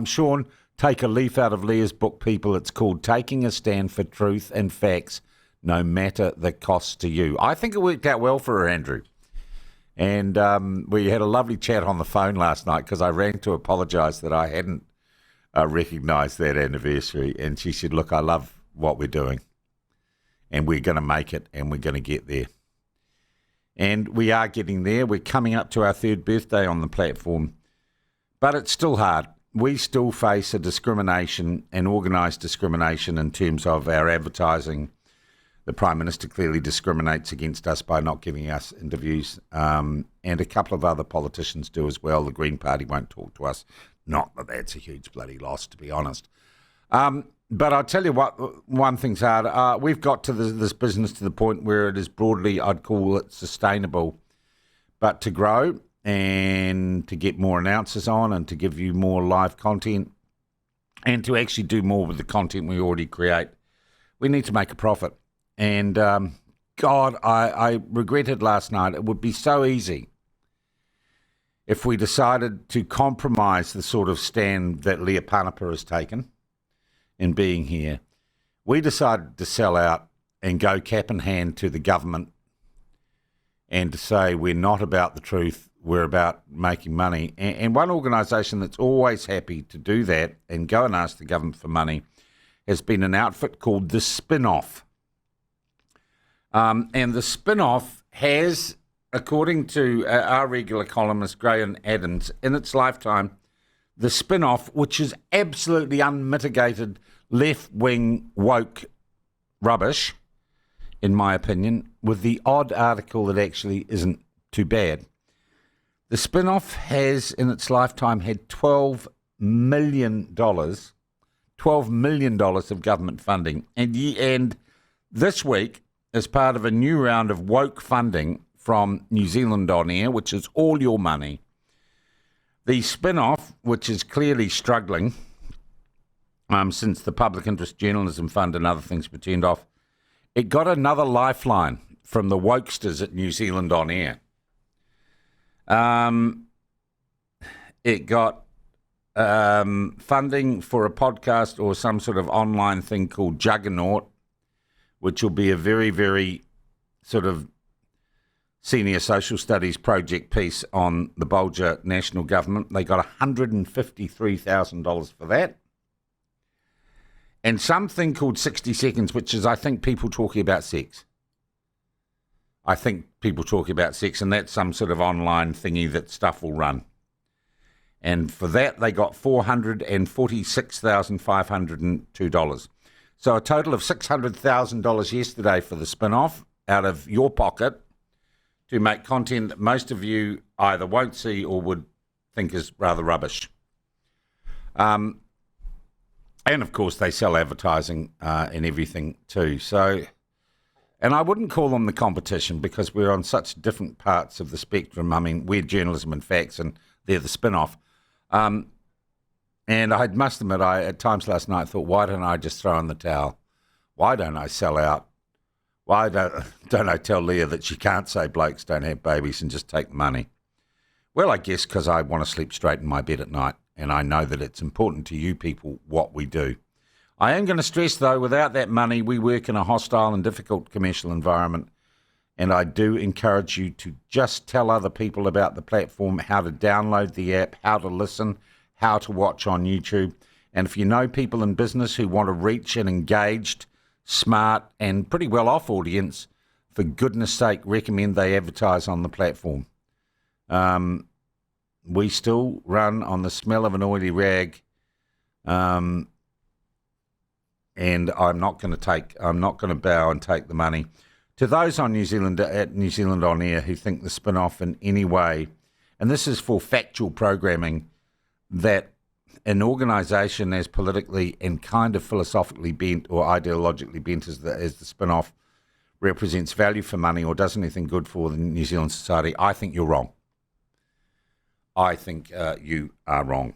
Sean, take a leaf out of Leah's book, people. It's called Taking a Stand for Truth and Facts, No Matter the Cost to You. I think it worked out well for her, Andrew. And we had a lovely chat on the phone last night because I rang to apologise that I hadn't recognised that anniversary. And she said, look, I love what we're doing. And we're going to make it, and we're going to get there. And we are getting there. We're coming up to our third birthday on the platform. But it's still hard. We still face a discrimination and organised discrimination in terms of our advertising. The Prime Minister clearly discriminates against us by not giving us interviews. And a couple of other politicians do as well. The Green Party won't talk to us. Not that that's a huge bloody loss, to be honest. But I'll tell you what, one thing's hard. We've got to this business to the point where it is broadly, I'd call it sustainable. But to grow and to get more announcers on and to give you more live content and to actually do more with the content we already create, we need to make a profit. And, God, I regretted last night. It would be so easy if we decided to compromise the sort of stand that Leah Panapa has taken in being here. We decided to sell out and go cap in hand to the government and to say we're not about the truth, we're about making money. And one organisation that's always happy to do that and go and ask the government for money has been an outfit called the Spinoff. And the Spinoff has, according to our regular columnist Graham Adams, in its lifetime, the Spinoff, which is absolutely unmitigated left-wing woke rubbish, in my opinion, with the odd article that actually isn't too bad. The Spinoff has, in its lifetime, had $12 million of government funding. And this week, as part of a new round of woke funding from New Zealand On Air, which is all your money, the Spinoff, which is clearly struggling since the Public Interest Journalism Fund and other things were turned off, it got another lifeline from the wokesters at New Zealand On Air. It got funding for a podcast or some sort of online thing called Juggernaut, which will be a very, very sort of senior social studies project piece on the Bulger national government. They got $153,000 for that. And something called 60 Seconds, which is, I think, people talking about sex. I think people talking about sex, and that's some sort of online thingy that stuff will run. And for that, they got $446,502. So a total of $600,000 yesterday for the Spinoff out of your pocket to make content that most of you either won't see or would think is rather rubbish. And, of course, they sell advertising and everything too. So, and I wouldn't call them the competition because we're on such different parts of the spectrum. I mean, we're journalism and facts and they're the Spinoff. And I must admit, at times last night thought, why don't I just throw in the towel? Why don't I sell out? Why don't I tell Leah that she can't say blokes don't have babies and just take the money? Well, I guess because I want to sleep straight in my bed at night, and I know that it's important to you people what we do. I am going to stress, though, without that money, we work in a hostile and difficult commercial environment, and I do encourage you to just tell other people about the platform, how to download the app, how to listen, how to watch on YouTube. And if you know people in business who want to reach an engaged, smart, and pretty well-off audience, for goodness sake, recommend they advertise on the platform. We still run on the smell of an oily rag, and I'm not going to bow and take the money. To those on New Zealand On Air who think the Spinoff in any way, and this is for factual programming, that an organisation as politically and kind of philosophically bent or ideologically bent as the Spinoff represents value for money or does anything good for the New Zealand society, I think you're wrong. I think you are wrong.